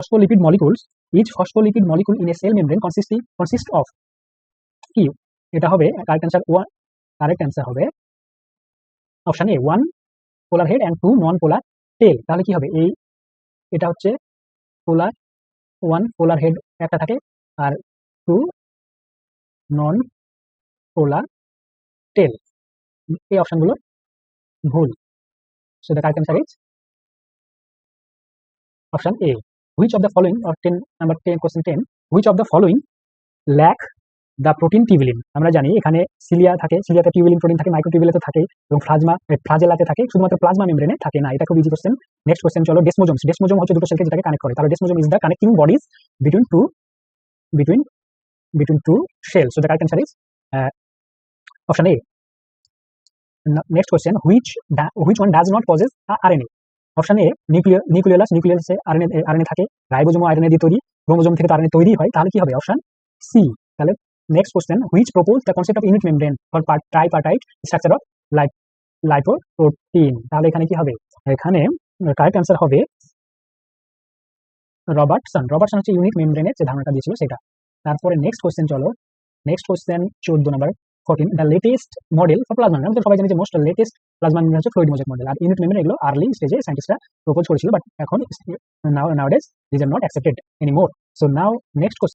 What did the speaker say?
phospholipid molecules, each phospholipid molecule in a cell membrane consists of কি এটা হবে correct answer হবে option A 1 polar head and 2 non polar tail. তাহলে কি হবে এই এটা হচ্ছে পোলার 1 পোলার হেড একটা থাকে আর 2 নন পোলার টেল। এই অপশনগুলো ভুল। So the correct answer is option A. Which of the following, or 10 number 10 question 10, which of the following lack the protein tubulin? আমরা জানি এখানে সিলিয়া থাকে, সিলিয়াতে টিউবুলিন প্রোটিন থাকে, মাইক্রোটিউবুলেতে থাকে এবং ফ্লাজেলাতে থাকে, শুধুমাত্র প্লাজমা মেমব্রেনে থাকে না। এটা খুব ইজি কোশ্চেন। নেক্সট কোশ্চেন চলো, ডেসমোজোম হচ্ছে দুটো সেলকে যেটাকে কানেক্ট করে, তাহলে desmosome is the connecting bodies between two cells. So the correct answer is option A. Next question, which one does not possess RNA? Option A নিউক্লিয়াসে আরএনএ থাকে, ribosome RNA দিয়ে তৈরি, ক্রোমোজোম থেকে তো আরএনএ তৈরি হয়, তাহলে কি হবে অপশন সি। তাহলে next question, which propose the concept of unit membrane for tripartite structure of lipoprotein? তাহলে এখানে কি হবে, এখানে কারেক্ট অ্যান্সার হবে রবার্টসন হচ্ছে ইউনিট মেমব্রেনের যে ধারণাটা দিয়েছিল সেটা। তারপরে নেক্সট কোশ্চেন চলো, next question 14 number 14, the latest model for plasma membrane. আমরা সবাই জানি যে মোস্ট লেটেস্ট প্লাজমা মেমব্রেন হচ্ছে ফ্লুইড মোজাইক মডেল, আর ইউনিট মেমব্রেন এগুলো আর্লি স্টেজে সায়েন্টিস্টরা প্রপোজ করেছিল, বাট এখন nowadays this are not accepted anymore. So now next question